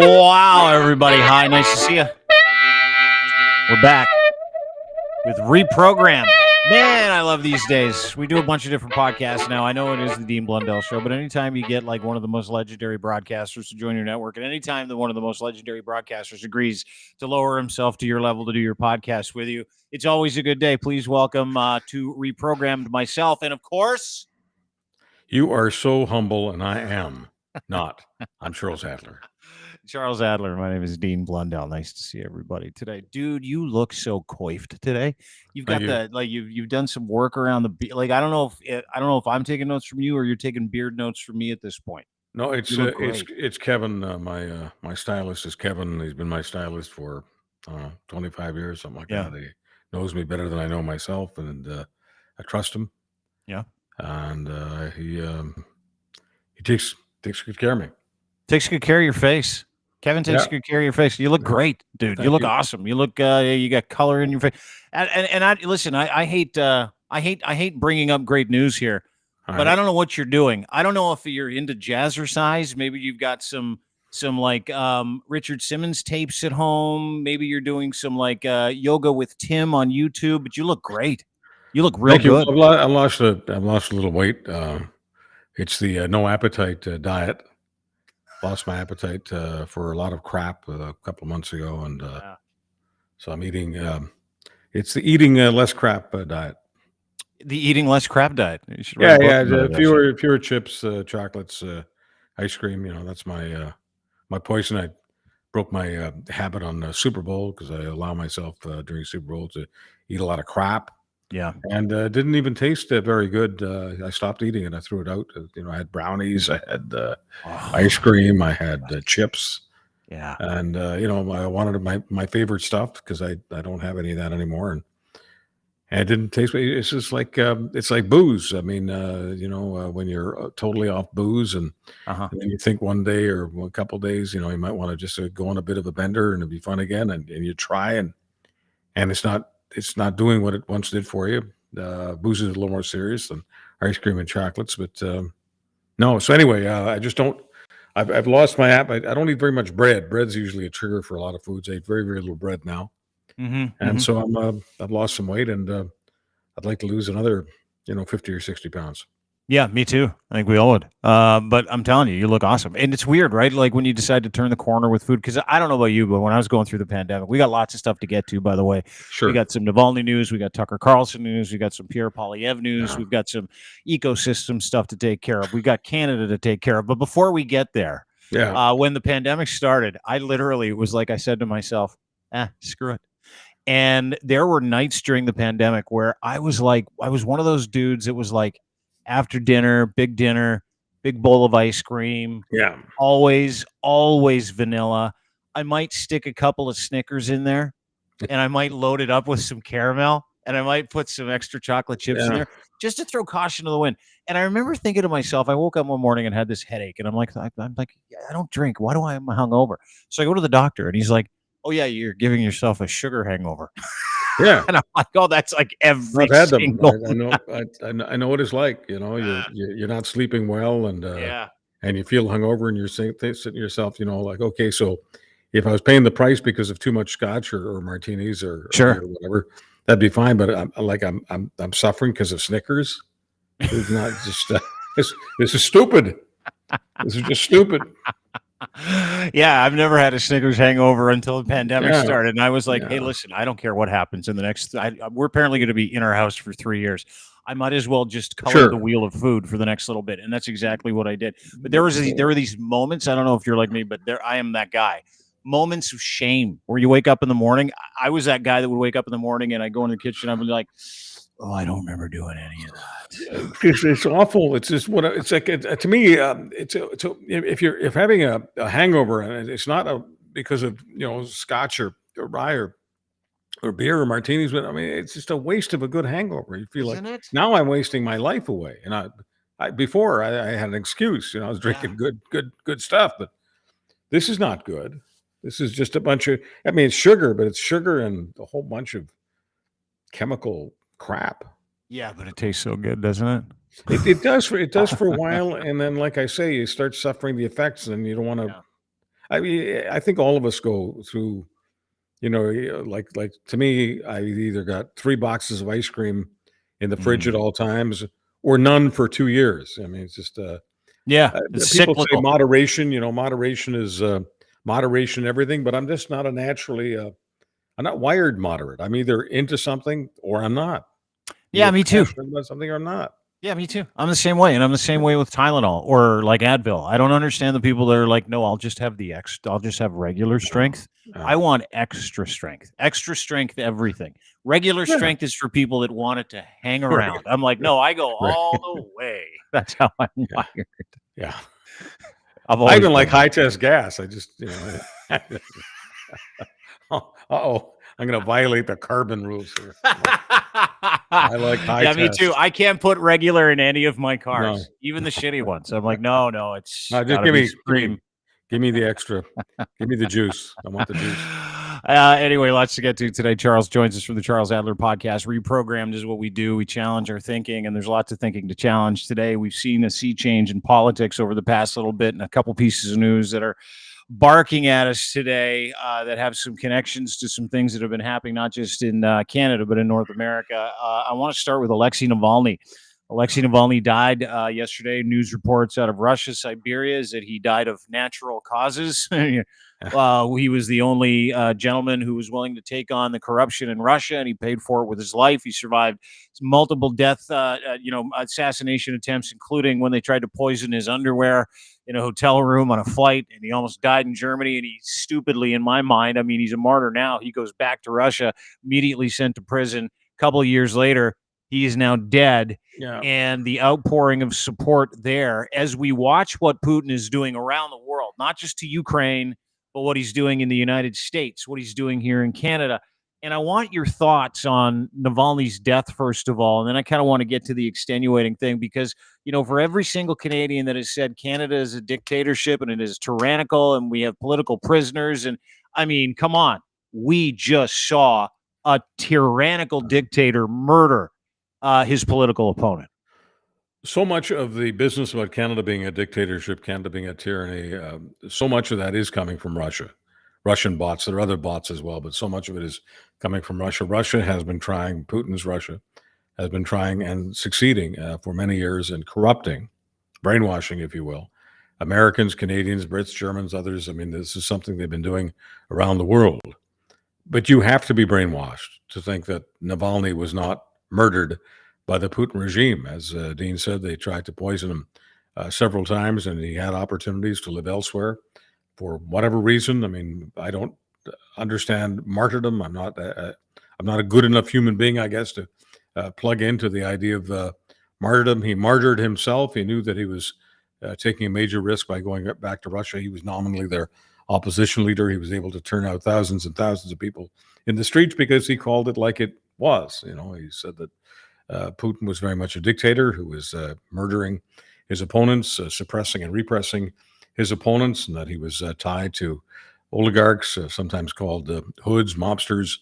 Wow, everybody. Hi, nice to see you. We're back with Reprogrammed. Man, I love these days. We do a bunch of different podcasts now. I know it is the Dean Blundell Show, but anytime you get like one of the most legendary broadcasters to join your network, and anytime that one of the most legendary broadcasters agrees to lower himself to your level to do your podcast with you, it's always a good day. Please welcome to Reprogrammed myself, and of course, you are so humble, and I am not. I'm Charles Adler. Charles Adler. My name is Dean Blundell. Nice to see everybody today, dude. You look so coiffed today. You've got you've done some work around the like. I don't know if I'm taking notes from you or you're taking beard notes from me at this point. No, it's Kevin. My stylist is Kevin. He's been my stylist for 25 years, something like that. He knows me better than I know myself, and I trust him. Yeah, and he takes good care of me. Takes good care of your face. Kevin takes good care of your face. You look great, dude. You look awesome. You look you got color in your face. And I listen. I hate bringing up great news here, but I don't know what you're doing. I don't know if you're into jazzercise. Maybe you've got some like Richard Simmons tapes at home. Maybe you're doing some like yoga with Tim on YouTube. But you look great. You look real good. I've lost a little weight. It's the no appetite diet. Lost my appetite for a lot of crap a couple of months ago, and so I'm eating. It's the eating less crap diet. The eating less crap diet. Fewer chips, chocolates, ice cream. You know, that's my poison. I broke my habit on Super Bowl because I allow myself during Super Bowl to eat a lot of crap. Yeah, and didn't even taste very good. I stopped eating it. I threw it out. I had brownies. I had ice cream. I had chips. Yeah, and I wanted my favorite stuff because I don't have any of that anymore, and it didn't taste. It's just like it's like booze. I mean, when you're totally off booze, and then you think one day or a couple of days, you might want to just go on a bit of a bender and it'd be fun again, and you try and it's not doing what it once did for you. Booze is a little more serious than ice cream and chocolates, but no. So anyway, I just don't. I've lost my appetite. I don't eat very much bread. Bread's usually a trigger for a lot of foods. I eat very, very little bread now, and so I've lost some weight, and I'd like to lose another 50 or 60 pounds. Yeah, me too. I think we all would. But I'm telling you, you look awesome. And it's weird, right? Like when you decide to turn the corner with food, because I don't know about you, but when I was going through the pandemic, we got lots of stuff to get to, by the way. Sure. We got some Navalny news. We got Tucker Carlson news. We got some Pierre Poilievere news. We've got some ecosystem stuff to take care of. We got Canada to take care of. But before we get there, when the pandemic started, I literally was like, I said to myself, screw it. And there were nights during the pandemic where I was one of those dudes that was like, after dinner, big bowl of ice cream. Yeah. Always vanilla. I might stick a couple of Snickers in there, and I might load it up with some caramel, and I might put some extra chocolate chips in there just to throw caution to the wind. And I remember thinking to myself, I woke up one morning and had this headache, and I'm like, I don't drink. Why do I am hungover? So I go to the doctor, and he's like, oh yeah, you're giving yourself a sugar hangover. Yeah, and I'm like, oh, that's like every I've had single. I know what it's like. You're not sleeping well, and and you feel hungover, and you're sitting to yourself, like, okay, so if I was paying the price because of too much scotch or martinis or whatever, that'd be fine. But I'm suffering because of Snickers. It's not just this is stupid. This is just stupid. Yeah, I've never had a Snickers hangover until the pandemic started, and I was like, "Hey, listen, I don't care what happens in the next. We're apparently going to be in our house for 3 years. I might as well just color the wheel of food for the next little bit." And that's exactly what I did. But there were these moments. I don't know if you're like me, but I am that guy. Moments of shame where you wake up in the morning. I was that guy that would wake up in the morning and I go in the kitchen. I'm like, oh, I don't remember doing any of that. It's awful. It's just it's like to me. If having a hangover and it's not because of scotch or rye or beer or martinis, but I mean it's just a waste of a good hangover. You feel now I'm wasting my life away. And before I had an excuse. I was drinking good stuff, but this is not good. This is just a bunch of. I mean, it's sugar, but it's sugar and a whole bunch of chemical crap. Yeah, but it tastes so good, doesn't it? It does for a while, and then, like I say, you start suffering the effects, and you don't want to. I mean, I think all of us go through, like to me, I either got 3 boxes of ice cream in the fridge at Mm. all times or none for 2 years. I mean, it's just, Yeah, it's people say cyclical. moderation, moderation is, moderation everything, but I'm just not a naturally, I'm not wired moderate. I'm either into something or I'm not. Yeah, Either me too. passionate about something or I'm not. Yeah, me too. I'm the same way, and I'm the same way with Tylenol or like Advil. I don't understand the people that are like, "No, I'll just have regular strength." Yeah. I want extra strength everything. Regular Yeah. strength is for people that want it to hang Right. around. I'm like, "No, I go Right. all the way." That's how I'm Yeah. wired. Yeah. I've I always even like been. high test gas. I just, uh-oh, I'm gonna violate the carbon rules here. I like high Yeah, me too. test. I can't put regular in any of my No, cars, even the shitty ones. I'm like, no, no, it's no, just got to give be me supreme. give me the extra. Give me the juice. I want the juice. Anyway, lots to get to today. Charles joins us from the Charles Adler podcast. Reprogrammed is what we do. We challenge our thinking, and there's lots of thinking to challenge today. We've seen a sea change in politics over the past little bit, and a couple pieces of news that are barking at us today that have some connections to some things that have been happening, not just in Canada, but in North America. I want to start with Alexei Navalny. Alexei Navalny died yesterday. News reports out of Russia, Siberia, is that he died of natural causes. He was the only gentleman who was willing to take on the corruption in Russia, and he paid for it with his life. He survived multiple assassination attempts, including when they tried to poison his underwear in a hotel room on a flight, and he almost died in Germany. And he stupidly, in my mind, I mean, he's a martyr now. He goes back to Russia, immediately sent to prison. A couple of years later, he is now dead. Yeah. And the outpouring of support there as we watch what Putin is doing around the world, not just to Ukraine, but what he's doing in the United States, what he's doing here in Canada. And I want your thoughts on Navalny's death, first of all. And then I kind of want to get to the extenuating thing because, for every single Canadian that has said Canada is a dictatorship and it is tyrannical and we have political prisoners. And I mean, come on, we just saw a tyrannical dictator murder his political opponent. So much of the business about Canada being a dictatorship, Canada being a tyranny, so much of that is coming from Russia. Russian bots. There are other bots as well, but so much of it is coming from Russia. Russia has been trying, Putin's Russia has been trying and succeeding for many years in corrupting, brainwashing, if you will, Americans, Canadians, Brits, Germans, others. I mean, this is something they've been doing around the world. But you have to be brainwashed to think that Navalny was not murdered by the Putin regime. As Dean said, they tried to poison him several times, and he had opportunities to live elsewhere for whatever reason. I mean, I don't understand martyrdom. I'm not a good enough human being, I guess, to plug into the idea of martyrdom. He martyred himself. He knew that he was taking a major risk by going back to Russia. He was nominally their opposition leader. He was able to turn out thousands and thousands of people in the streets because he called it like it was. He said that Putin was very much a dictator who was murdering his opponents, suppressing and repressing his opponents, and that he was tied to oligarchs, sometimes called hoods, mobsters,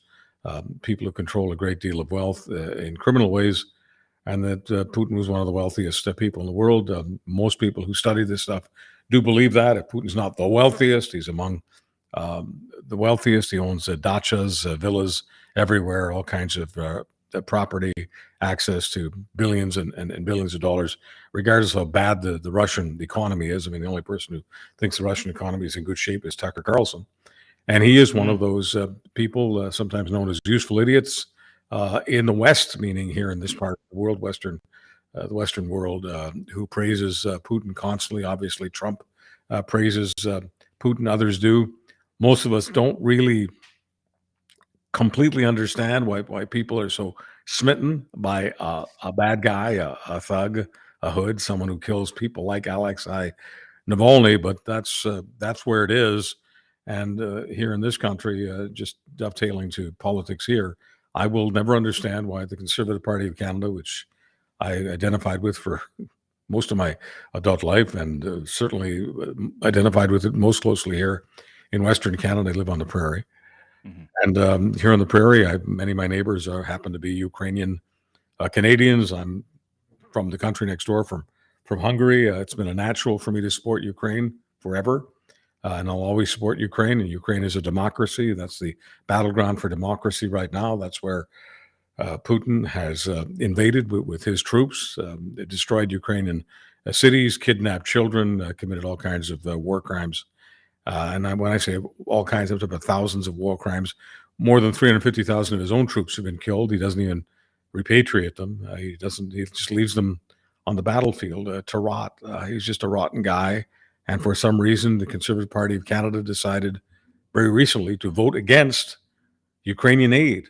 people who control a great deal of wealth in criminal ways, and that Putin was one of the wealthiest people in the world. Most people who study this stuff do believe that. If Putin's not the wealthiest, he's among the wealthiest. He owns dachas, villas everywhere, all kinds of property, access to billions and billions of dollars, regardless of how bad the Russian economy is. I mean, the only person who thinks the Russian economy is in good shape is Tucker Carlson. And he is one of those people, sometimes known as useful idiots, in the West, meaning here in this part of the world, the Western world, who praises Putin constantly. Obviously, Trump praises Putin, others do. Most of us don't really completely understand why people are so smitten by a bad guy, a thug, a hood, someone who kills people like Alexei Navalny. But that's where it is. And here in this country, just dovetailing to politics here, I will never understand why the Conservative Party of Canada, which I identified with for most of my adult life, and certainly identified with it most closely here in Western Canada. I live on the prairie. And here on the prairie, many of my neighbors happen to be Ukrainian Canadians. I'm from the country next door, from Hungary. It's been a natural for me to support Ukraine forever. and I'll always support Ukraine. And Ukraine is a democracy. That's the battleground for democracy right now. That's where Putin has invaded with his troops, destroyed Ukrainian cities, kidnapped children, committed all kinds of war crimes. When I say all kinds, I'm talking about thousands of war crimes. More than 350,000 of his own troops have been killed. He doesn't even repatriate them. He doesn't. He just leaves them on the battlefield to rot. He's just a rotten guy. And for some reason, the Conservative Party of Canada decided very recently to vote against Ukrainian aid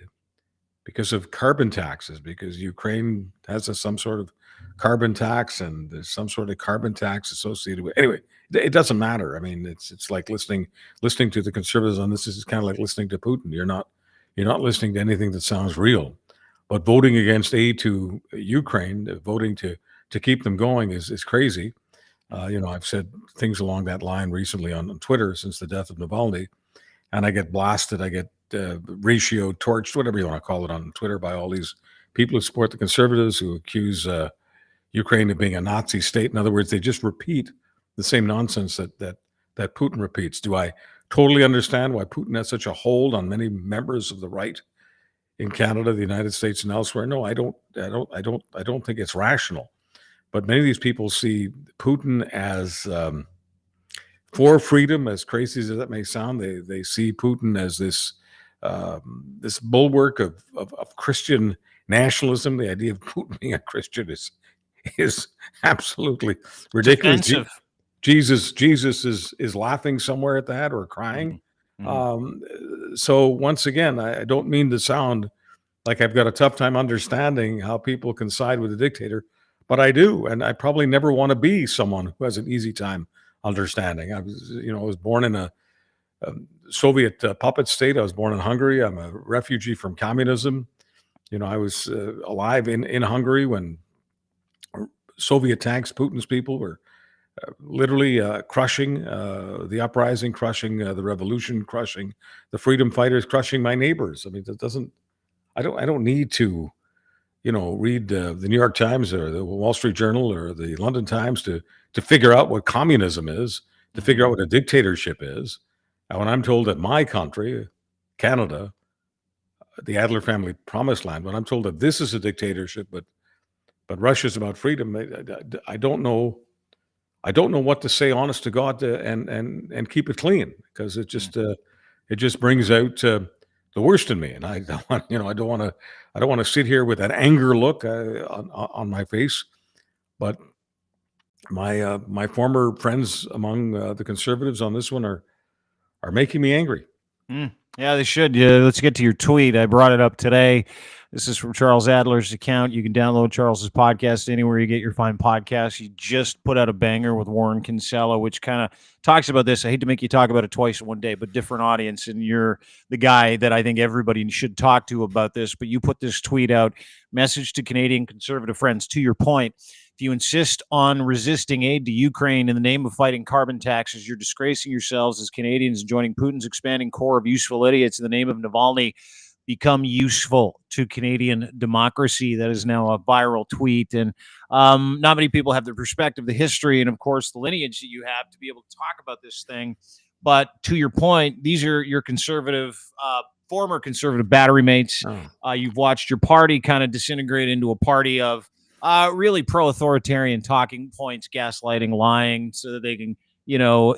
because of carbon taxes, because Ukraine has some sort of carbon tax, and there's some sort of carbon tax associated with. Anyway, it doesn't matter. I mean, it's like listening to the Conservatives on this is kind of like listening to Putin. You're not listening to anything that sounds real. But voting against aid to Ukraine, voting to keep them going is crazy. I've said things along that line recently on Twitter since the death of Navalny, and I get blasted. I get ratio torched, whatever you want to call it, on Twitter by all these people who support the Conservatives, who accuse Ukraine of being a Nazi state. In other words, they just repeat the same nonsense that Putin repeats. Do I totally understand why Putin has such a hold on many members of the right in Canada, the United States, and elsewhere? No, I don't think it's rational. But many of these people see Putin as for freedom, as crazy as that may sound. They see Putin as this bulwark of Christian nationalism. The idea of Putin being a Christian is absolutely ridiculous. Offensive. Jesus is laughing somewhere at that, or crying. Mm-hmm. So once again, I don't mean to sound like I've got a tough time understanding how people can side with a dictator, but I do, and I probably never want to be someone who has an easy time understanding. I was born in a Soviet puppet state. I was born in Hungary. I'm a refugee from communism. I was alive in Hungary when Soviet tanks, Putin's people, were literally crushing the uprising, crushing the revolution, crushing the freedom fighters, crushing my neighbors. I mean, I don't need to, read the New York Times or the Wall Street Journal or the London Times to figure out what communism is, to figure out what a dictatorship is. And when I'm told that my country, Canada, the Adler family promised land, when I'm told that this is a dictatorship, but Russia's about freedom, I don't know what to say, honest to God, and keep it clean, because it just brings out the worst in me, and I don't want to sit here with that anger look on my face. But my former friends among the Conservatives on this one are making me angry. Yeah, they should. Yeah, let's get to your tweet. I brought it up today. This is from Charles Adler's account. You can download Charles's podcast anywhere you get your fine podcasts. He just put out a banger with Warren Kinsella, which kind of talks about this. I hate to make you talk about it twice in one day, but different audience. And you're the guy that I think everybody should talk to about this. But you put this tweet out, message to Canadian Conservative friends. To your point, if you insist on resisting aid to Ukraine in the name of fighting carbon taxes, you're disgracing yourselves as Canadians and joining Putin's expanding core of useful idiots in the name of Navalny. Become useful to Canadian democracy. That is now a viral tweet. And not many people have the perspective, the history, and of course, the lineage that you have to be able to talk about this thing. But to your point, these are your conservative, former conservative battery mates. You've watched your party kind of disintegrate into a party of really pro-authoritarian talking points, gaslighting, lying, so that they can,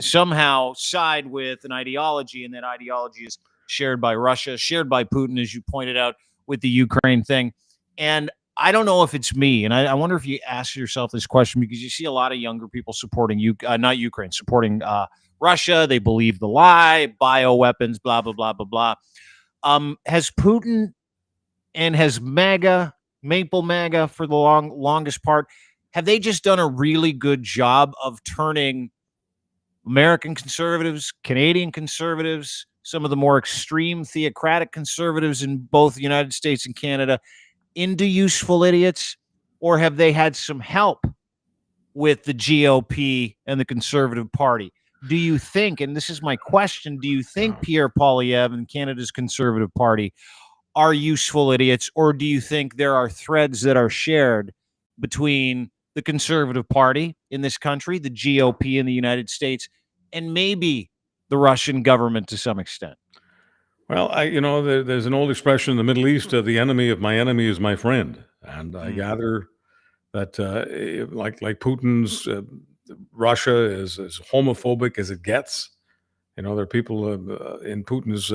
somehow side with an ideology, and that ideology is shared by Russia, shared by Putin, as you pointed out with the Ukraine thing. And I don't know if it's me, and I wonder if you ask yourself this question, because you see a lot of younger people supporting not Ukraine, supporting Russia. They believe the lie, bioweapons, blah, blah, blah, blah, blah. Has Putin and has Maple MAGA for the longest part, have they just done a really good job of turning American conservatives, Canadian conservatives, some of the more extreme theocratic conservatives in both the United States and Canada into useful idiots? Or have they had some help with the GOP and the Conservative Party? Do you think, and this is my question, do you think Pierre Poilievre and Canada's Conservative Party are useful idiots, or do you think there are threads that are shared between the Conservative Party in this country, the GOP in the United States, and maybe the Russian government to some extent. Well, there's an old expression in the Middle East: "The enemy of my enemy is my friend," and I gather that like Putin's Russia is as homophobic as it gets. There are people in Putin's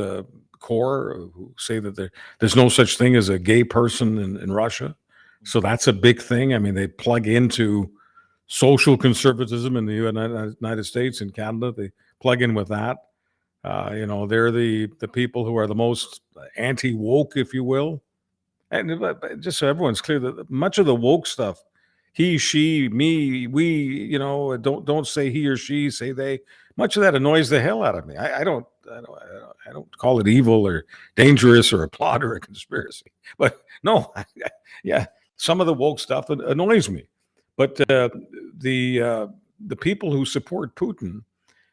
core who say that there's no such thing as a gay person in Russia. So that's a big thing. I mean, they plug into social conservatism in the United States and Canada. They plug in with that. They're the people who are the most anti-woke, if you will. And just so everyone's clear, that much of the woke stuff, he, she, me, we, don't say he or she, say they. Much of that annoys the hell out of me. I don't call it evil or dangerous or a plot or a conspiracy. But no, yeah, some of the woke stuff annoys me. But the people who support Putin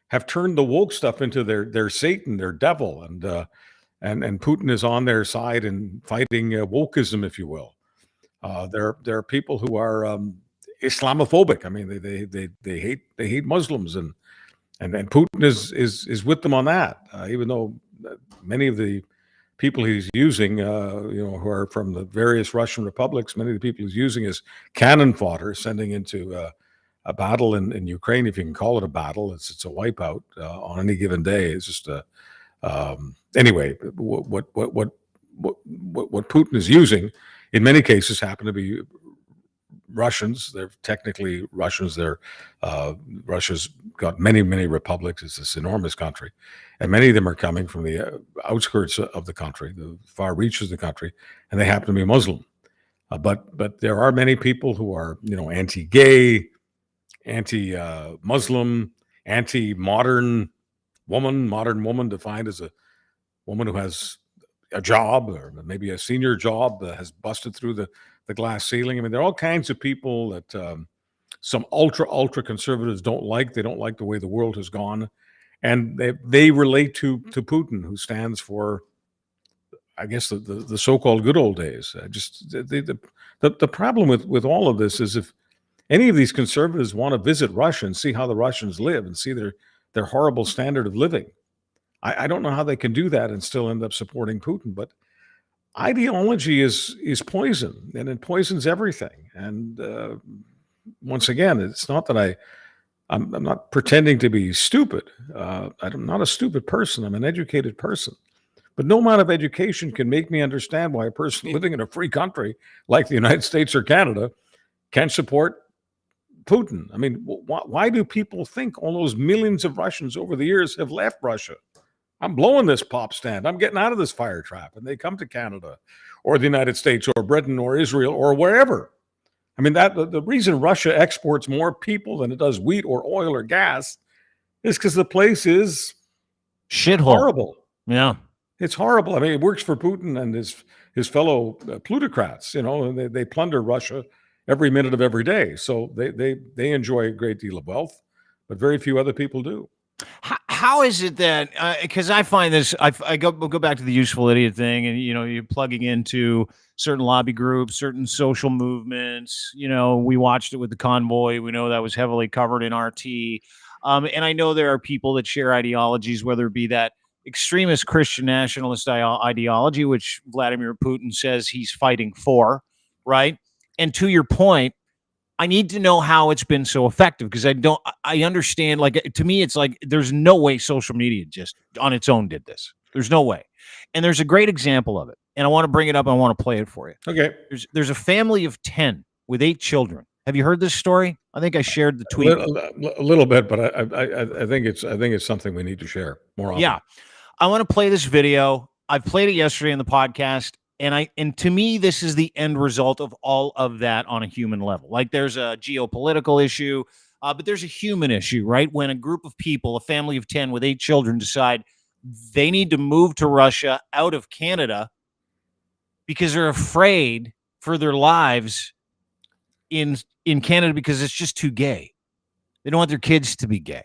have turned the woke stuff into their Satan, their devil, and Putin is on their side and fighting wokeism, if you will. There are people who are Islamophobic. I mean, they hate Muslims, and Putin is with them on that. Even though many of the people he's using, who are from the various Russian republics, many of the people he's using as cannon fodder, sending into a battle in Ukraine, if you can call it a battle. It's a wipeout on any given day. It's just anyway. What Putin is using, in many cases, happen to be Russians. They're technically Russians. Russia's got many republics. It's this enormous country, and many of them are coming from the outskirts of the country, the far reaches of the country, and they happen to be Muslim. But there are many people who are anti-gay, anti-Muslim, anti-modern woman defined as a woman who has a job or maybe a senior job that has busted through the glass ceiling. I mean, there are all kinds of people that some ultra conservatives don't like. They don't like the way the world has gone, and they relate to Putin, who stands for, I guess, the so-called good old days. The problem with all of this is, if any of these conservatives want to visit Russia and see how the Russians live and see their horrible standard of living, I don't know how they can do that and still end up supporting Putin. But ideology is poison, and it poisons everything. And once again, it's not that I'm not pretending to be stupid. I'm not a stupid person. I'm an educated person. But no amount of education can make me understand why a person living in a free country like the United States or Canada can support Putin. I mean, why do people think all those millions of Russians over the years have left Russia? I'm blowing this pop stand. I'm getting out of this fire trap. And they come to Canada or the United States or Britain or Israel or wherever. I mean, the reason Russia exports more people than it does wheat or oil or gas is because the place is shithole. Horrible. Yeah. It's horrible. I mean, it works for Putin and his fellow plutocrats, and they plunder Russia every minute of every day. So they enjoy a great deal of wealth, but very few other people do. How is it that, because I find this, I go back to the useful idiot thing, and you're plugging into certain lobby groups, certain social movements. We watched it with the convoy. We know that was heavily covered in RT, and I know there are people that share ideologies, whether it be that extremist Christian nationalist ideology, which Vladimir Putin says he's fighting for, right? And to your point, I need to know how it's been so effective, because I understand, like, to me, it's like, there's no way social media just on its own did this. There's no way. And there's a great example of it. And I want to bring it up. And I want to play it for you. Okay. There's a family of 10 with 8 children. Have you heard this story? I think I shared the tweet. A little bit, but I think it's something we need to share more often. Yeah. I want to play this video. I played it yesterday in the podcast. And to me, this is the end result of all of that on a human level. Like, there's a geopolitical issue, but there's a human issue, right? When a group of people, a family of 10 with 8 children, decide they need to move to Russia out of Canada because they're afraid for their lives in Canada because it's just too gay. They don't want their kids to be gay.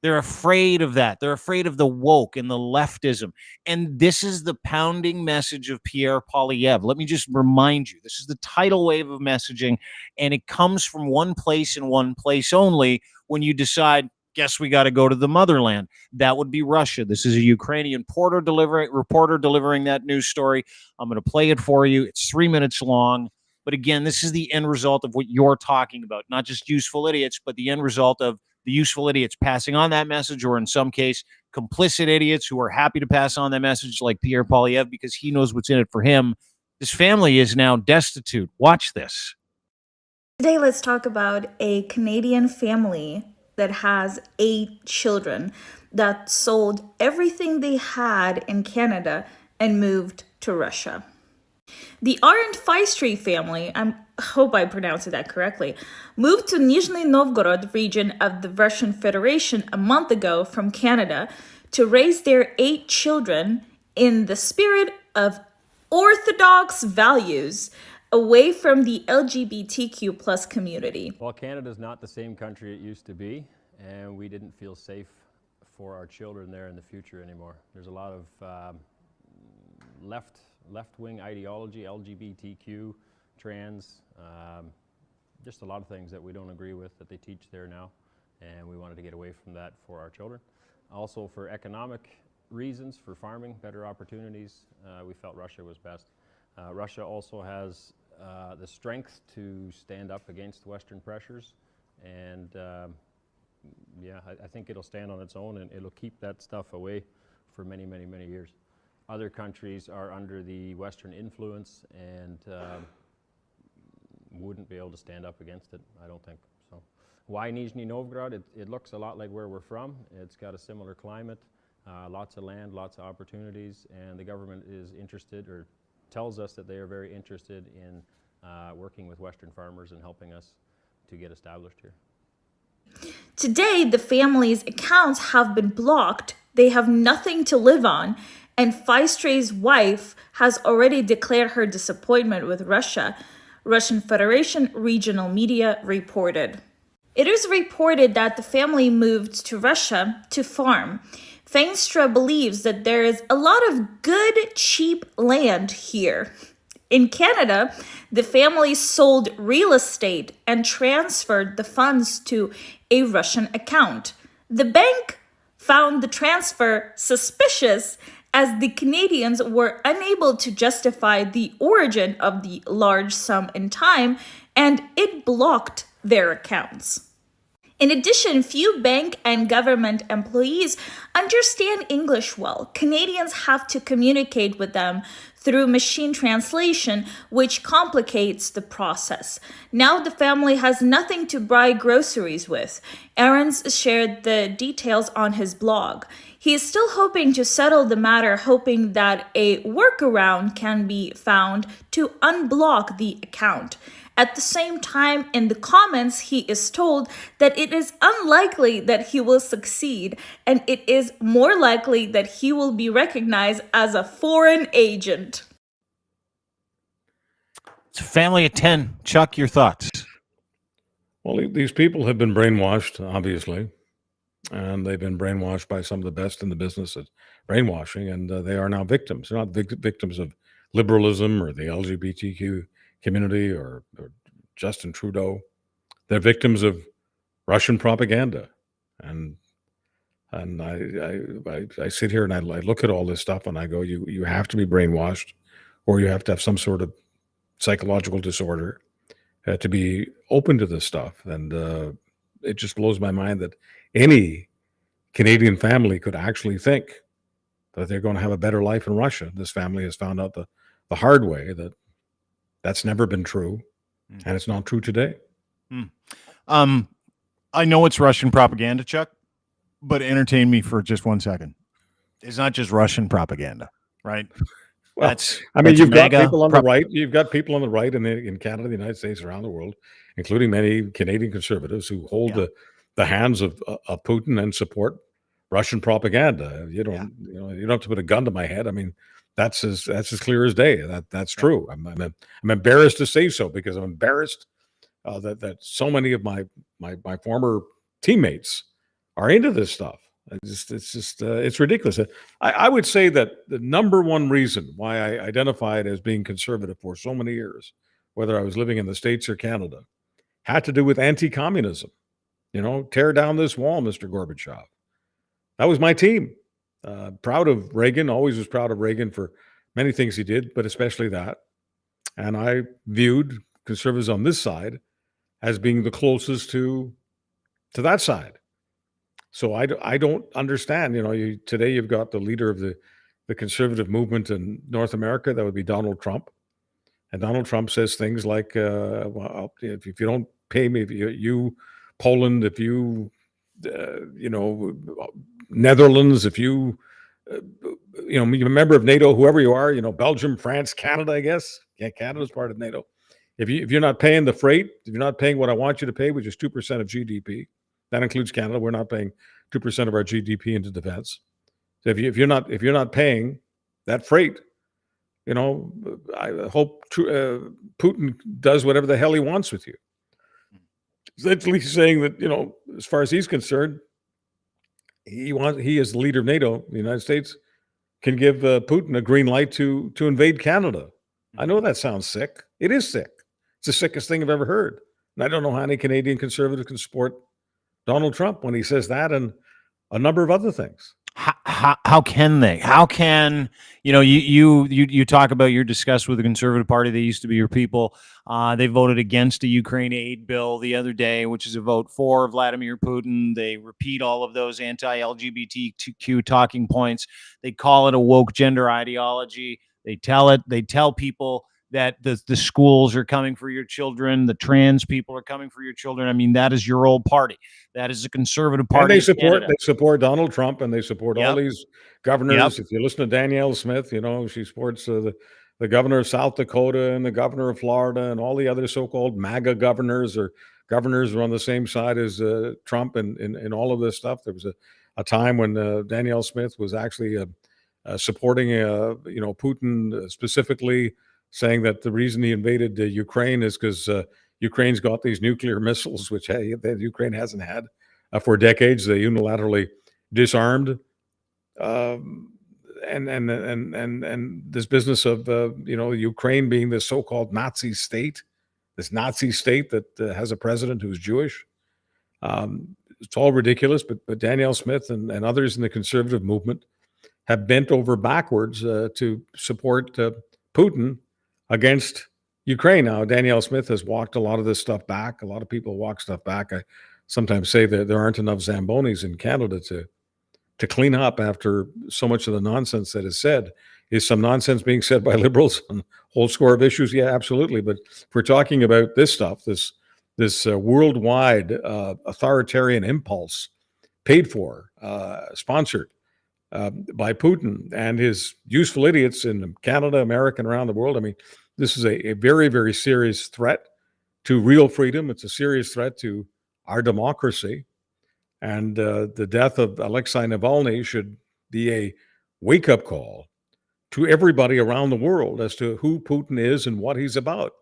They're afraid of that. They're afraid of the woke and the leftism. And this is the pounding message of Pierre Poilievere. Let me just remind you, this is the tidal wave of messaging, and it comes from one place and one place only. When you decide Guess we got to go to the motherland. That would be Russia. This is a Ukrainian reporter delivering that news story. I'm going to play it for you. It's 3 minutes long. But again, this is the end result of what you're talking about, not just useful idiots, but the end result of the useful idiots passing on that message, or in some case, complicit idiots who are happy to pass on that message, like Pierre Poilievere, because he knows what's in it for him. This family is now destitute. Watch this. Today, let's talk about a Canadian family that has 8 children that sold everything they had in Canada and moved to Russia. The Aren't Feisty family, I hope I pronounced that correctly, moved to Nizhny Novgorod region of the Russian Federation a month ago from Canada to raise their 8 children in the spirit of orthodox values away from the LGBTQ plus community. Well, Canada's not the same country it used to be, and we didn't feel safe for our children there in the future anymore. There's a lot of left-wing ideology, LGBTQ, trans, just a lot of things that we don't agree with that they teach there now, and we wanted to get away from that for our children. Also for economic reasons, for farming, better opportunities, we felt Russia was best. Russia also has the strength to stand up against Western pressures, and yeah, I think it'll stand on its own, and it'll keep that stuff away for many, many, many years. Other countries are under the Western influence and wouldn't be able to stand up against it, I don't think. So, why Nizhny Novgorod? It looks a lot like where we're from. It's got a similar climate, lots of land, lots of opportunities, and the government is interested, or tells us that they are very interested in working with Western farmers and helping us to get established here. Today, the family's accounts have been blocked. They have nothing to live on. And Feisty's wife has already declared her disappointment with Russia, Russian Federation regional media reported. It is reported that the family moved to Russia to farm. Feisty believes that there is a lot of good, cheap land here. In Canada, the family sold real estate and transferred the funds to a Russian account. The bank found the transfer suspicious, as the Canadians were unable to justify the origin of the large sum in time, and it blocked their accounts. In addition, few bank and government employees understand English well. Canadians have to communicate with them through machine translation, which complicates the process. Now the family has nothing to buy groceries with. Aarons shared the details on his blog. He is still hoping to settle the matter, hoping that a workaround can be found to unblock the account. At the same time, in the comments, he is told that it is unlikely that he will succeed, and it is more likely that he will be recognized as a foreign agent. It's a family of 10. Chuck, your thoughts? Well, these people have been brainwashed, obviously, and they've been brainwashed by some of the best in the business at brainwashing, and they are now victims. They're not victims of liberalism or the LGBTQ community or Justin Trudeau. They're victims of Russian propaganda, and I sit here and I look at all this stuff and I go, you have to be brainwashed, or you have to have some sort of psychological disorder to be open to this stuff. And it just blows my mind that any Canadian family could actually think that they're going to have a better life in Russia. This family has found out the hard way that that's never been true, and it's not true today. I know it's Russian propaganda, Chuck, but entertain me for just 1 second. It's not just Russian propaganda, right? Well, you've got people on the right. You've got people on the right in Canada, the United States, around the world, including many Canadian conservatives who hold the hands of Putin and support Russian propaganda. You don't have to put a gun to my head. I mean, that's as clear as day. That's true. I'm embarrassed to say so, because I'm embarrassed that so many of my former teammates are into this stuff. It's ridiculous. I would say that the number one reason why I identified as being conservative for so many years, whether I was living in the States or Canada, had to do with anti-communism. Tear down this wall, Mr. Gorbachev. That was my team. Proud of Reagan, always was proud of Reagan for many things he did, but especially that. And I viewed conservatives on this side as being the closest to that side. So I don't understand. Today you've got the leader of the conservative movement in North America. That would be Donald Trump. And Donald Trump says things like, well, if you don't pay me, if you Poland, if you, Netherlands, if you, you're a member of NATO, whoever you are, Belgium, France, Canada, I guess. Yeah, Canada's part of NATO. If you're not paying the freight, if you're not paying what I want you to pay, which is 2% of GDP, that includes Canada. We're not paying 2% of our GDP into defense. So if you're not paying that freight, I hope Putin does whatever the hell he wants with you. Essentially saying that, as far as he's concerned, he as the leader of NATO, the United States, can give Putin a green light to invade Canada. I know that sounds sick. It is sick. It's the sickest thing I've ever heard. And I don't know how any Canadian conservative can support Donald Trump when he says that and a number of other things. How can they? How can you talk about your disgust with the Conservative Party? They used to be your people. They voted against a Ukraine aid bill the other day, which is a vote for Vladimir Putin. They repeat all of those anti-LGBTQ talking points. They call it a woke gender ideology. They tell people that the schools are coming for your children, the trans people are coming for your children. I mean, that is your old party. That is the Conservative Party. And they support Donald Trump, and they support all these governors. If you listen to Danielle Smith, she supports the governor of South Dakota and the governor of Florida and all the other so-called MAGA governors or governors who are on the same side as Trump and all of this stuff. There was a time when Danielle Smith was actually supporting Putin specifically, saying that the reason he invaded Ukraine is because Ukraine's got these nuclear missiles, which Ukraine hasn't had for decades. They unilaterally disarmed, and this business of Ukraine being this so-called Nazi state, this Nazi state that has a president who's Jewish. It's all ridiculous. But Danielle Smith and others in the conservative movement have bent over backwards to support Putin against Ukraine. Now, Danielle Smith has walked a lot of this stuff back. A lot of people walk stuff back. I sometimes say that there aren't enough Zambonis in Canada to clean up after so much of the nonsense that is said. Is some nonsense being said by liberals on a whole score of issues? Yeah, absolutely. But if we're talking about this stuff, this worldwide authoritarian impulse paid for, sponsored by Putin and his useful idiots in Canada, America, and around the world. I mean, this is a very, very serious threat to real freedom. It's a serious threat to our democracy. And the death of Alexei Navalny should be a wake-up call to everybody around the world as to who Putin is and what he's about.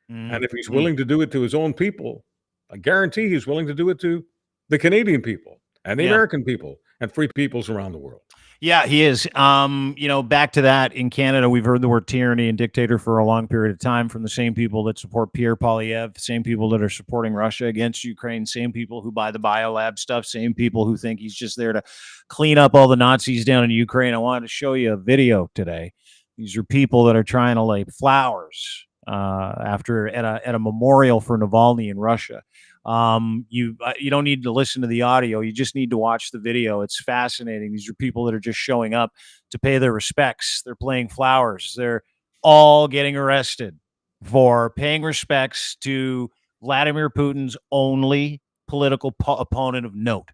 And if he's willing to do it to his own people, I guarantee he's willing to do it to the Canadian people and the American people and free peoples around the world. Yeah, he is. Back to that, in Canada, we've heard the word tyranny and dictator for a long period of time from the same people that support Pierre Poilievre, same people that are supporting Russia against Ukraine, same people who buy the biolab stuff, same people who think he's just there to clean up all the Nazis down in Ukraine. I wanted to show you a video today. These are people that are trying to lay flowers at a memorial for Navalny in Russia. You don't need to listen to the audio. You just need to watch the video. It's fascinating. These are people that are just showing up to pay their respects. They're playing flowers. They're all getting arrested for paying respects to Vladimir Putin's only political opponent of note,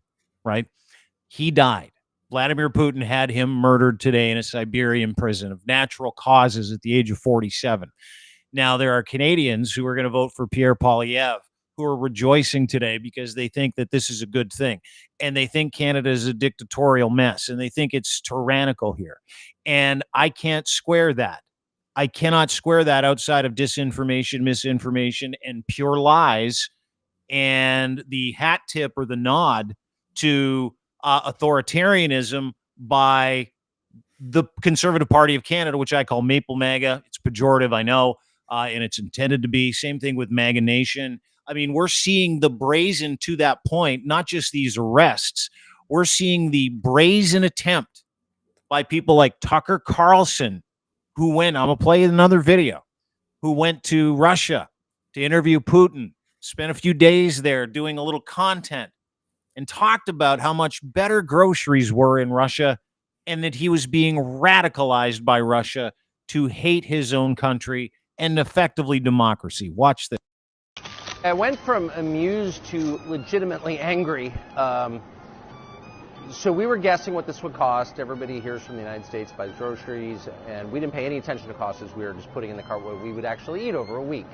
right? He died. Vladimir Putin had him murdered today in a Siberian prison of natural causes at the age of 47. Now, there are Canadians who are going to vote for Pierre Poilievre who are rejoicing today because they think that this is a good thing. And they think Canada is a dictatorial mess. And they think it's tyrannical here. And I can't square that. I cannot square that outside of disinformation, misinformation, and pure lies and the hat tip or the nod to authoritarianism by the Conservative Party of Canada, which I call Maple MAGA. It's pejorative, I know, and it's intended to be. Same thing with MAGA Nation. I mean, we're seeing the brazen to that point, not just these arrests. We're seeing the brazen attempt by people like Tucker Carlson, who went, I'm going to play another video, who went to Russia to interview Putin, spent a few days there doing a little content, and talked about how much better groceries were in Russia and that he was being radicalized by Russia to hate his own country and effectively democracy. Watch this. I went from amused to legitimately angry. So we were guessing what this would cost. Everybody hears from the United States buys groceries, and we didn't pay any attention to costs as we were just putting in the cart what we would actually eat over a week.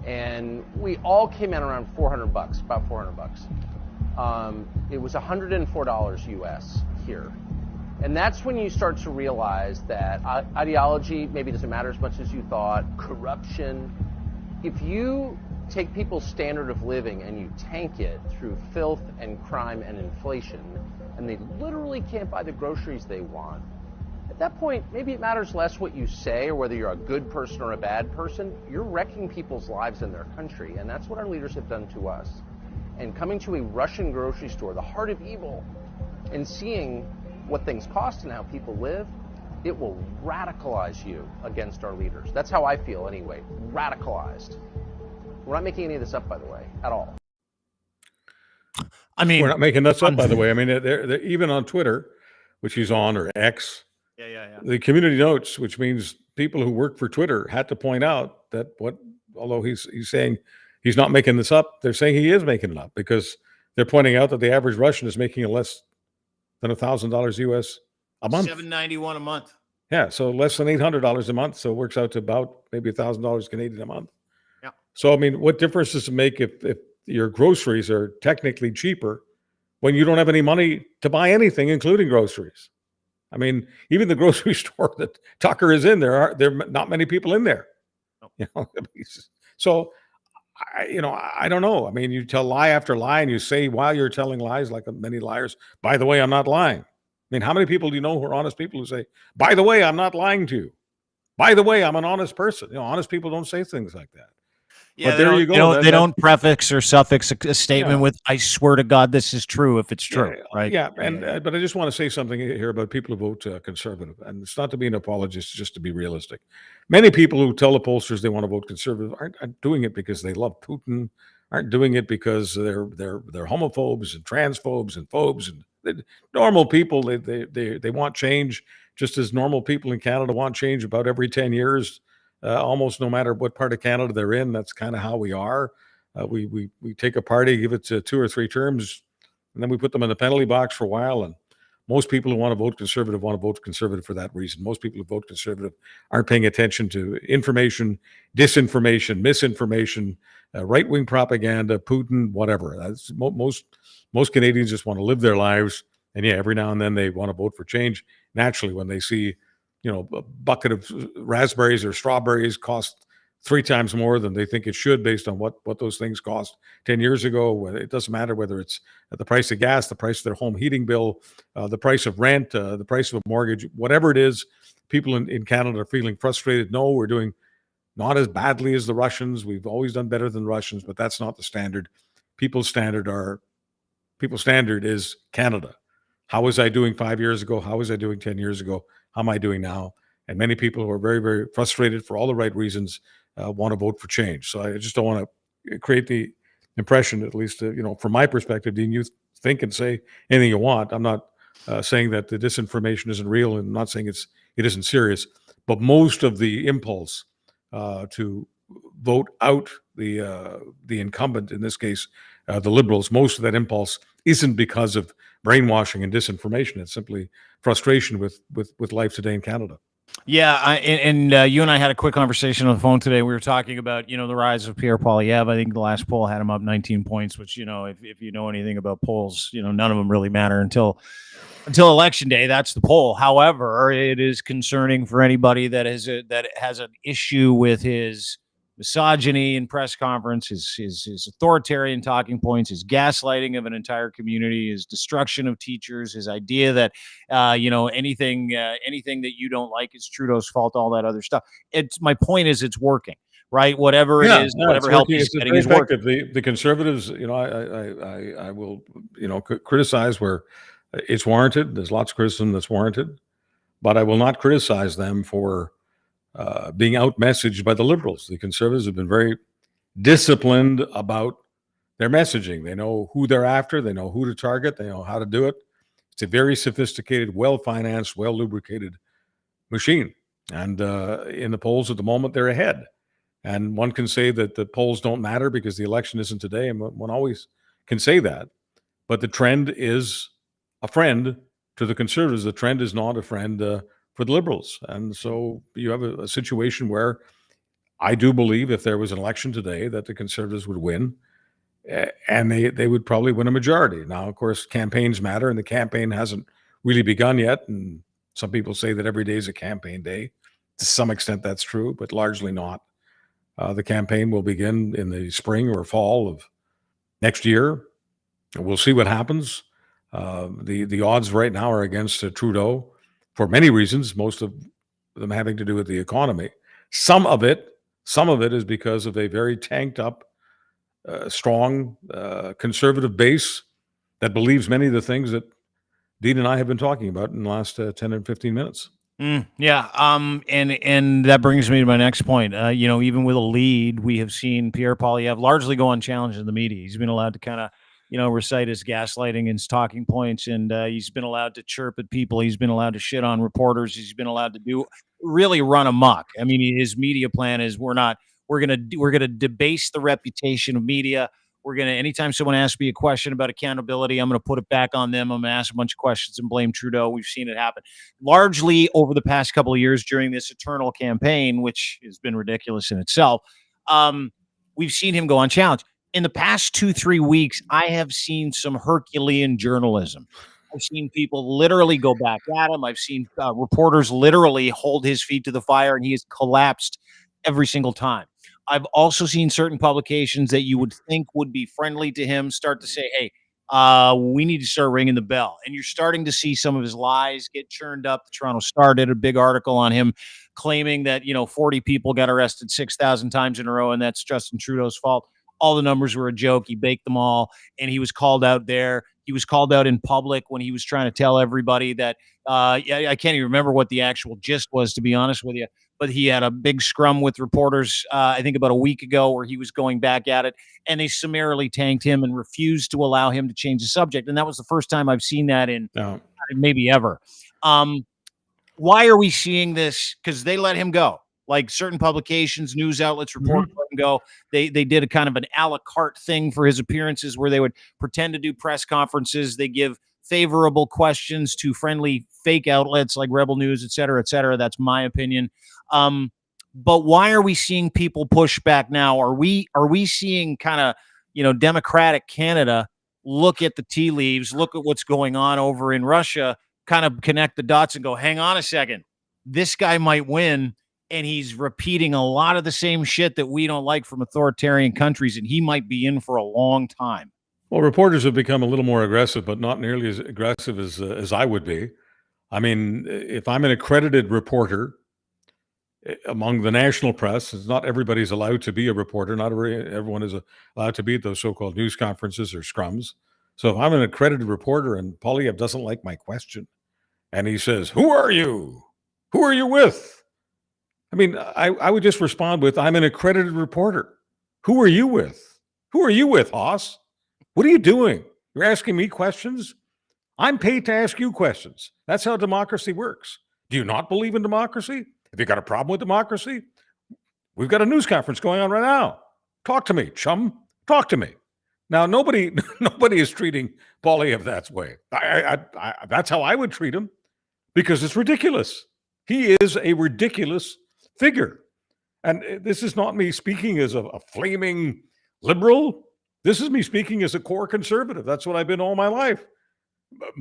And we all came in around $400, about $400. It was $104 US here. And that's when you start to realize that ideology maybe doesn't matter as much as you thought, corruption. If you take people's standard of living and you tank it through filth and crime and inflation, and they literally can't buy the groceries they want, at that point, maybe it matters less what you say or whether you're a good person or a bad person. You're wrecking people's lives in their country, and that's what our leaders have done to us. And coming to a Russian grocery store, the heart of evil, and seeing what things cost and how people live, it will radicalize you against our leaders. That's how I feel anyway, radicalized. We're not making any of this up, by the way, at all. I mean, we're not making this up, by the way. I mean, they're even on Twitter, which he's on, or X. Yeah. The community notes, which means people who work for Twitter had to point out that although he's saying he's not making this up, they're saying he is making it up, because they're pointing out that the average Russian is making less than $1,000 US a month. $791 a month. Yeah, so less than $800 a month. So it works out to about maybe $1,000 Canadian a month. Yeah. So I mean, what difference does it make if your groceries are technically cheaper when you don't have any money to buy anything, including groceries? I mean, even the grocery store that Tucker is in, there are not many people in there. No. You know, so I don't know. I mean, you tell lie after lie, and you say while you're telling lies, like many liars, by the way, I'm not lying. I mean, how many people do you know who are honest people who say, by the way, I'm not lying to you? By the way, I'm an honest person. You know, honest people don't say things like that. Yeah, but there you go. They don't prefix or suffix a statement with "I swear to God, this is true" if it's true, right? Yeah, but I just want to say something here about people who vote conservative, and it's not to be an apologist, just to be realistic. Many people who tell the pollsters they want to vote conservative aren't doing it because they love Putin, aren't doing it because they're homophobes and transphobes and phobes, and normal people. They want change, just as normal people in Canada want change about every 10 years. Almost no matter what part of Canada they're in. That's kind of how we are. We take a party, give it to 2 or 3 terms, and then we put them in the penalty box for a while. And most people who want to vote conservative for that reason. Most people who vote conservative aren't paying attention to information, disinformation, misinformation, right-wing propaganda, Putin, whatever. That's most Canadians just want to live their lives. And yeah, every now and then they want to vote for change. Naturally, when they see a bucket of raspberries or strawberries cost 3 times more than they think it should based on what those things cost 10 years ago. It doesn't matter whether it's the price of gas, the price of their home heating bill, the price of rent, the price of a mortgage, whatever it is. People in Canada are feeling frustrated. No, we're doing not as badly as the Russians. We've always done better than the Russians, but that's not the standard. People's standard is Canada. How was I doing 5 years ago? How was I doing 10 years ago? How am I doing now? And many people who are very, very frustrated for all the right reasons want to vote for change. So I just don't want to create the impression, at least, from my perspective, Dean, you think and say anything you want. I'm not saying that the disinformation isn't real, and I'm not saying it isn't serious. But most of the impulse to vote out the incumbent, in this case, the Liberals, most of that impulse isn't because of brainwashing and disinformation. It's simply frustration with life today in Canada. Yeah, you and I had a quick conversation on the phone today. We were talking about the rise of Pierre Poilievere. I think the last poll had him up 19 points, which if you know anything about polls, none of them really matter until election day. That's the poll. However, it is concerning for anybody that has an issue with his misogyny in press conference, his authoritarian talking points, his gaslighting of an entire community, his destruction of teachers, his idea that anything that you don't like is Trudeau's fault, all that other stuff. My point is, it's working. right? Whatever it is, whatever it's help working. he's It's getting very is working. effective. The conservatives, I will, criticize where it's warranted. There's lots of criticism that's warranted, but I will not criticize them for being out messaged by the liberals. The conservatives have been very disciplined about their messaging. They know who they're after. They know who to target. They know how to do it. It's a very sophisticated, well-financed, well-lubricated machine. And in the polls at the moment, they're ahead. And one can say that the polls don't matter because the election isn't today. And one always can say that. But the trend is a friend to the conservatives. The trend is not a friend for the liberals. And so you have a situation where I do believe if there was an election today that the conservatives would win, and they would probably win a majority. Now, of course, campaigns matter, and the campaign hasn't really begun yet. And some people say that every day is a campaign day. To some extent, that's true, but largely not. The campaign will begin in the spring or fall of next year. We'll see what happens. The odds right now are against Trudeau for many reasons, most of them having to do with the economy. Some of it is because of a very tanked up, strong conservative base that believes many of the things that Dean and I have been talking about in the last 10 and 15 minutes. Yeah. And that brings me to my next point. Even with a lead, we have seen Pierre Poilievre largely go unchallenged in the media. He's been allowed to kind of, recite his gaslighting and his talking points, and he's been allowed to chirp at people. He's been allowed to shit on reporters. He's been allowed to really run amok. I mean, his media plan is we're gonna debase the reputation of media. Anytime someone asks me a question about accountability, I'm gonna put it back on them. I'm gonna ask a bunch of questions and blame Trudeau. We've seen it happen largely over the past couple of years during this eternal campaign, which has been ridiculous in itself. We've seen him go unchallenged. In the past 2-3 weeks, I have seen some Herculean journalism. I've seen people literally go back at him. I've seen reporters literally hold his feet to the fire, and he has collapsed every single time. I've also seen certain publications that you would think would be friendly to him start to say, hey, we need to start ringing the bell. And you're starting to see some of his lies get churned up. The Toronto Star did a big article on him claiming that, 40 people got arrested 6,000 times in a row, and that's Justin Trudeau's fault. All the numbers were a joke. He baked them all, and he was called out there. He was called out in public when he was trying to tell everybody that I can't even remember what the actual gist was, to be honest with you. But he had a big scrum with reporters, I think about a week ago, where he was going back at it, and they summarily tanked him and refused to allow him to change the subject. And that was the first time I've seen that in maybe ever. Why are we seeing this? Because they let him go. Like certain publications, news outlets, reporters let him go. They did a kind of an a la carte thing for his appearances where they would pretend to do press conferences. They give favorable questions to friendly fake outlets like Rebel News, et cetera, et cetera. That's my opinion. But why are we seeing people push back now? Are we seeing kind of, Democratic Canada look at the tea leaves, look at what's going on over in Russia, kind of connect the dots and go, hang on a second, this guy might win, and he's repeating a lot of the same shit that we don't like from authoritarian countries, and he might be in for a long time. Well, reporters have become a little more aggressive, but not nearly as aggressive as I would be. I mean, if I'm an accredited reporter among the national press, not everybody's allowed to be a reporter. Not everyone is allowed to be at those so-called news conferences or scrums. So if I'm an accredited reporter and Poilievre doesn't like my question, and he says, "Who are you? Who are you with?" I mean, I would just respond with, "I'm an accredited reporter. Who are you with? Who are you with, Hoss? What are you doing? You're asking me questions? I'm paid to ask you questions. That's how democracy works. Do you not believe in democracy? Have you got a problem with democracy? We've got a news conference going on right now. Talk to me, chum. Talk to me." Now, nobody is treating Poilievre that way. That's how I would treat him, because it's ridiculous. He is a ridiculous figure. And this is not me speaking as a flaming liberal. This is me speaking as a core conservative. That's what I've been all my life.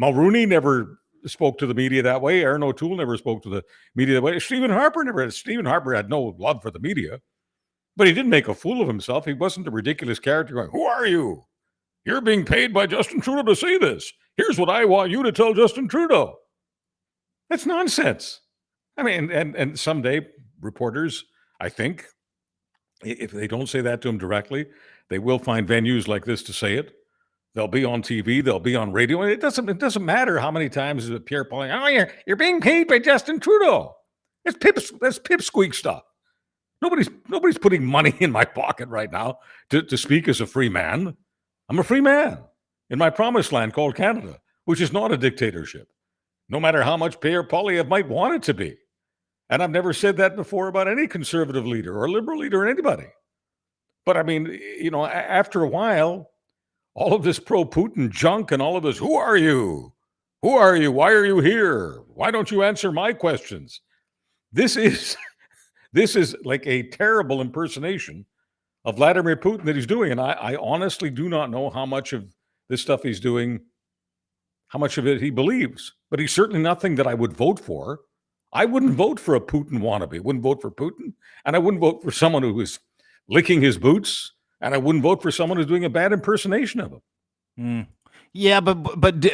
Mulroney never spoke to the media that way. Aaron O'Toole never spoke to the media that way. Stephen Harper had no love for the media, but he didn't make a fool of himself. He wasn't a ridiculous character going, "Who are you? You're being paid by Justin Trudeau to say this. Here's what I want you to tell Justin Trudeau." That's nonsense. I mean, and someday reporters, I think, If they don't say that to him directly, they will find venues like this to say it. They'll be on TV. They'll be on radio. It doesn't matter how many times is it Pierre Poilievre. Oh, you're being paid by Justin Trudeau. That's pipsqueak stuff. Nobody's putting money in my pocket right now to speak as a free man. I'm a free man in my promised land called Canada, which is not a dictatorship, no matter how much Pierre Poilievre might want it to be. And I've never said that before about any conservative leader or liberal leader or anybody. But I mean, after a while, all of this pro-Putin junk and all of this, who are you? Who are you? Why are you here? Why don't you answer my questions? This is like a terrible impersonation of Vladimir Putin that he's doing. And I honestly do not know how much of this stuff he's doing, how much of it he believes. But he's certainly nothing that I would vote for. I wouldn't vote for a Putin wannabe. I wouldn't vote for Putin. And I wouldn't vote for someone who is licking his boots. And I wouldn't vote for someone who's doing a bad impersonation of him. Yeah, but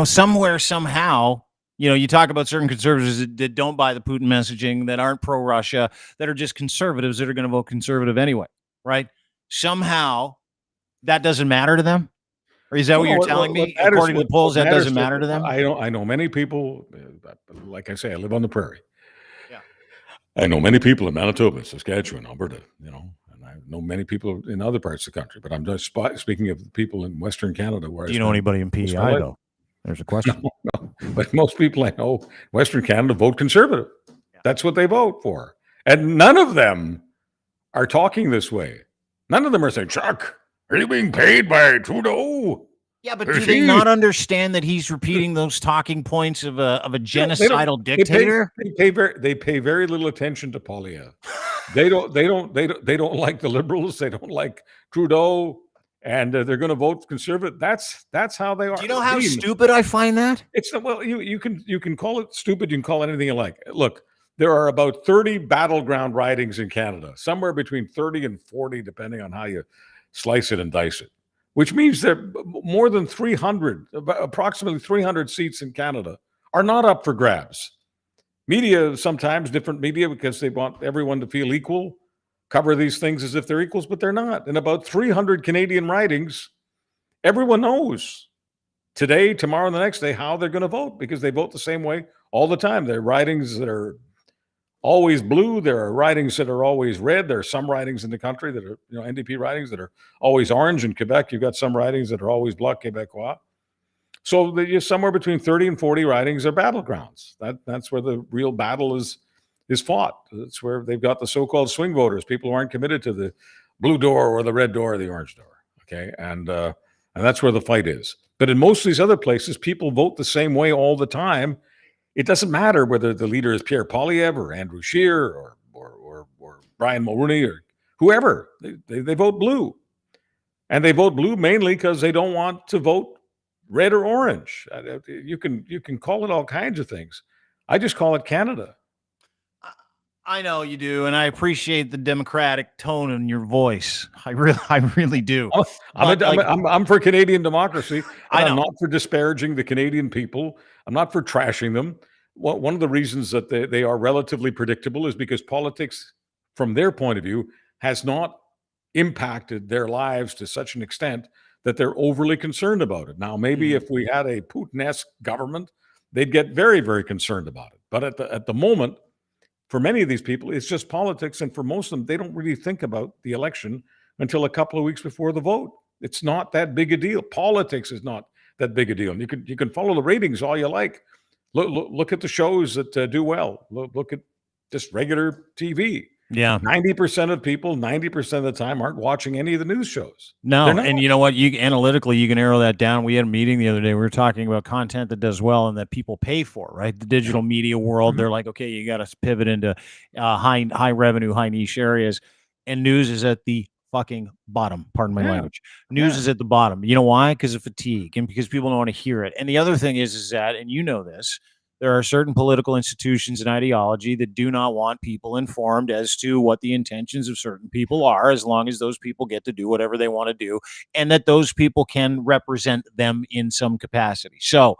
somewhere, somehow, you talk about certain conservatives that don't buy the Putin messaging, that aren't pro-Russia, that are just conservatives that are going to vote conservative anyway, right? Somehow, that doesn't matter to them? Or is that what you're telling me? According to the polls, that doesn't matter to them? I know many people, like I say, I live on the prairie. Yeah. I know many people in Manitoba, Saskatchewan, Alberta, and I know many people in other parts of the country, but I'm just speaking of people in Western Canada. Do you know anybody in PEI, though? There's a question. No. But most people I know, Western Canada, vote conservative. Yeah. That's what they vote for. And none of them are talking this way. None of them are saying, Chuck, are you being paid by Trudeau? Yeah, but do they not understand that he's repeating those talking points of a genocidal dictator? They pay very little attention to Poilievre. They don't like the Liberals. They don't like Trudeau, and they're going to vote conservative. That's how they are. Do you know how stupid I find that? It's well, you can call it stupid. You can call it anything you like. Look, there are about 30 battleground ridings in Canada, somewhere between 30 and 40, depending on how you slice it and dice it. Which means that more than 300, approximately 300 seats in Canada are not up for grabs. Media, sometimes different media, because they want everyone to feel equal, cover these things as if they're equals, but they're not. In about 300 Canadian ridings, everyone knows today, tomorrow, and the next day how they're going to vote, because they vote the same way all the time. There are ridings that are always blue. There are ridings that are always red. There are some ridings in the country that are, NDP ridings that are always orange. In Quebec, you've got some ridings that are always Bloc Québécois. So somewhere between 30 and 40 ridings are battlegrounds. That's where the real battle is fought. That's where they've got the so-called swing voters, people who aren't committed to the blue door or the red door or the orange door. Okay, and that's where the fight is. But in most of these other places, people vote the same way all the time. It doesn't matter whether the leader is Pierre Poilievre or Andrew Scheer or Brian Mulroney or whoever. They vote blue. And they vote blue mainly because they don't want to vote red or orange. You can call it all kinds of things. I just call it Canada. I know you do, and I appreciate the democratic tone in your voice. I really do. I'm for Canadian democracy. I'm not for disparaging the Canadian people. I'm not for trashing them. One of the reasons that they are relatively predictable is because politics, from their point of view, has not impacted their lives to such an extent that they're overly concerned about it. Now, maybe if we had a Putin-esque government, they'd get very, very concerned about it. But at the moment, for many of these people, it's just politics. And for most of them, they don't really think about the election until a couple of weeks before the vote. It's not that big a deal. Politics is not that big a deal. And you can follow the ratings all you like. Look at the shows that do well. Look at just regular TV. Yeah. 90% of people, 90% of the time, aren't watching any of the news shows. No. And you know what? Analytically, you can narrow that down. We had a meeting the other day. We were talking about content that does well and that people pay for, right? The digital media world. They're like, okay, you got to pivot into high revenue, high niche areas. And news is at the fucking bottom. Pardon my language. News is at the bottom. You know why? Because of fatigue and because people don't want to hear it. And the other thing is that, and you know this, there are certain political institutions and ideology that do not want people informed as to what the intentions of certain people are, as long as those people get to do whatever they want to do, and that those people can represent them in some capacity. So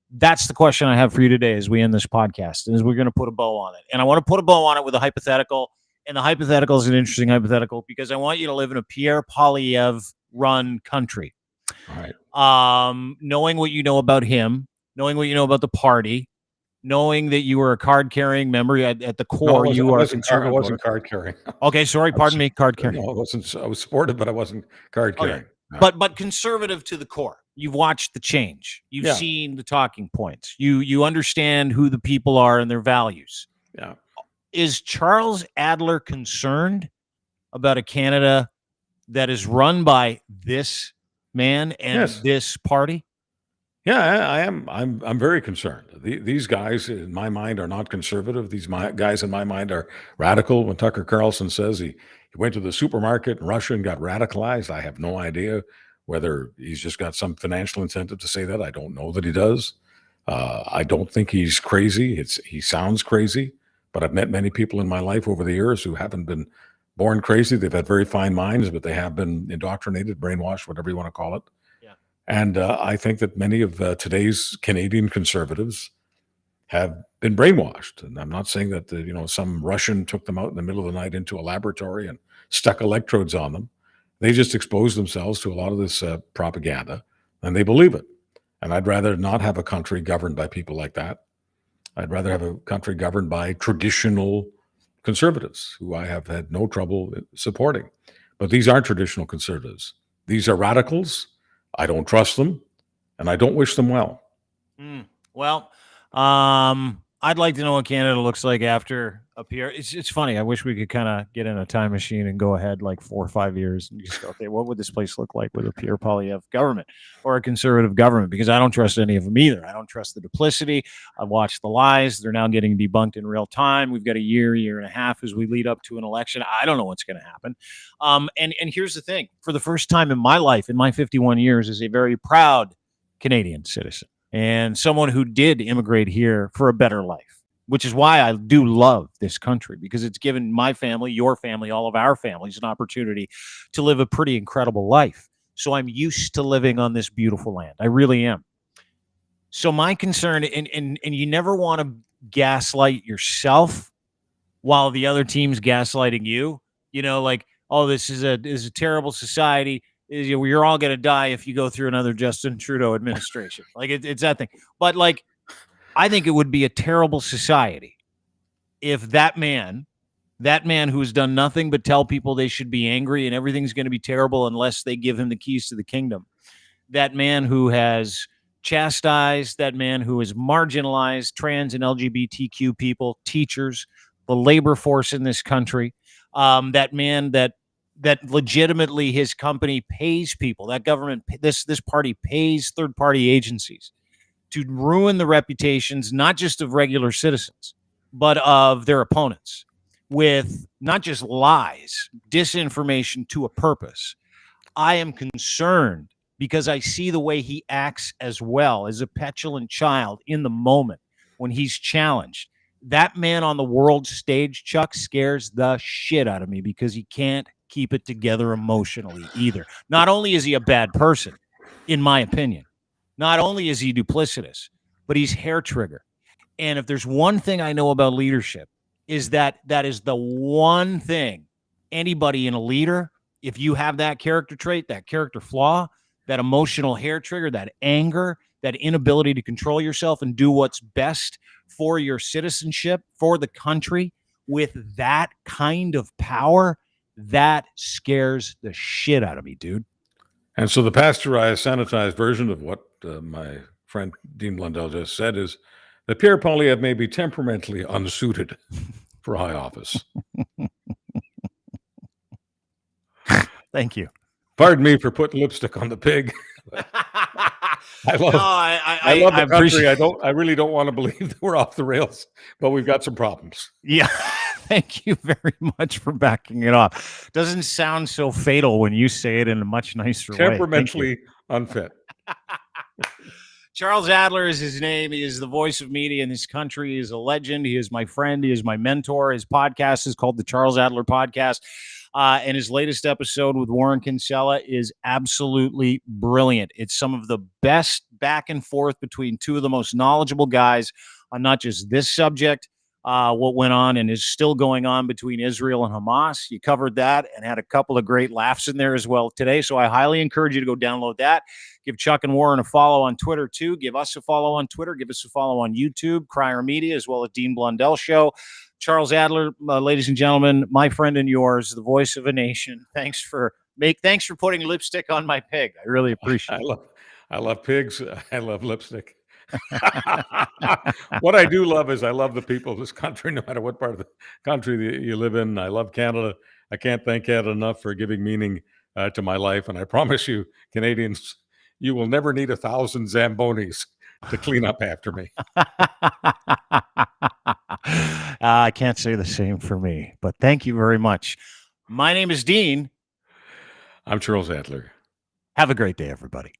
that's the question I have for you today as we end this podcast, is we're going to put a bow on it. And I want to put a bow on it with a hypothetical. And the hypothetical is an interesting hypothetical because I want you to live in a Pierre Poilievere run country. All right. Knowing what you know about him, knowing what you know about the party, knowing that you were a card-carrying member at the core, No, you I are wasn't, I conservative. wasn't card carrying. Okay, sorry, pardon me, card-carrying. No, I wasn't. I was supportive, but I wasn't card carrying. Okay. But conservative to the core. You've watched the change. You've seen the talking points. You understand who the people are and their values. Yeah. Is Charles Adler concerned about a Canada that is run by this man and this party? Yeah, I am. I'm very concerned. These guys, in my mind, are not conservative. These guys, in my mind, are radical. When Tucker Carlson says he went to the supermarket in Russia and got radicalized, I have no idea whether he's just got some financial incentive to say that. I don't know that he does. I don't think he's crazy. He sounds crazy, but I've met many people in my life over the years who haven't been born crazy. They've had very fine minds, but they have been indoctrinated, brainwashed, whatever you want to call it. And I think that many of today's Canadian conservatives have been brainwashed. And I'm not saying that some Russian took them out in the middle of the night into a laboratory and stuck electrodes on them. They just exposed themselves to a lot of this propaganda, and they believe it. And I'd rather not have a country governed by people like that. I'd rather have a country governed by traditional conservatives who I have had no trouble supporting. But these aren't traditional conservatives. These are radicals. I don't trust them, and I don't wish them well. Well, I'd like to know what Canada looks like after a PR. It's funny. I wish we could kind of get in a time machine and go ahead like 4 or 5 years and just go, okay, what would this place look like with a Pierre Poilievre government or a conservative government? Because I don't trust any of them either. I don't trust the duplicity. I've watched the lies. They're now getting debunked in real time. We've got a year and a half as we lead up to an election. I don't know what's going to happen. And here's the thing. For the first time in my life, in my 51 years, as a very proud Canadian citizen, and someone who did immigrate here for a better life, which is why I do love this country, because it's given my family, your family, all of our families an opportunity to live a pretty incredible life. So I'm used to living on this beautiful land. I really am. So my concern, and you never want to gaslight yourself while the other team's gaslighting you, like, oh, this is a terrible society. You're all going to die if you go through another Justin Trudeau administration. Like it's that thing. But like, I think it would be a terrible society if that man who has done nothing but tell people they should be angry and everything's going to be terrible unless they give him the keys to the kingdom. That man who has chastised, that man who has marginalized trans and LGBTQ people, teachers, the labor force in this country, that man that legitimately his company pays people, that government, this party pays third-party agencies to ruin the reputations, not just of regular citizens, but of their opponents with not just lies, disinformation to a purpose. I am concerned because I see the way he acts as well as a petulant child in the moment when he's challenged. That man on the world stage, Chuck, scares the shit out of me because he can't keep it together emotionally either. Not only is he a bad person, in my opinion, not only is he duplicitous, but he's hair trigger. And if there's one thing I know about leadership, is that is the one thing anybody in a leader, if you have that character trait, that character flaw, that emotional hair trigger, that anger, that inability to control yourself and do what's best for your citizenship, for the country, with that kind of power, that scares the shit out of me, dude. And so the pasteurized, sanitized version of what my friend Dean Blundell just said is that Pierre Poilievre may be temperamentally unsuited for high office. Thank you. Pardon me for putting lipstick on the pig. I love the country. I really don't want to believe that we're off the rails, but we've got some problems. Yeah. Thank you very much for backing it off. Doesn't sound so fatal when you say it in a much nicer way. Temperamentally unfit. Charles Adler is his name. He is the voice of media in this country. He is a legend. He is my friend. He is my mentor. His podcast is called the Charles Adler Podcast. And his latest episode with Warren Kinsella is absolutely brilliant. It's some of the best back and forth between two of the most knowledgeable guys on not just this subject, what went on and is still going on between Israel and Hamas. You covered that and had a couple of great laughs in there as well today. So I highly encourage you to go download that. Give Chuck and Warren a follow on Twitter too. Give us a follow on Twitter. Give us a follow on YouTube, Crier Media, as well as Dean Blundell Show. Charles Adler, ladies and gentlemen, my friend and yours, the voice of a nation. Thanks for putting lipstick on my pig. I really appreciate it. I love pigs. I love lipstick. What I do love is I love the people of this country, no matter what part of the country that you live in. I love Canada. I can't thank Canada enough for giving meaning to my life. And I promise you, Canadians, you will never need 1,000 Zambonis to clean up after me. I can't say the same for me, but thank you very much. My name is Dean. I'm Charles Adler. Have a great day, everybody.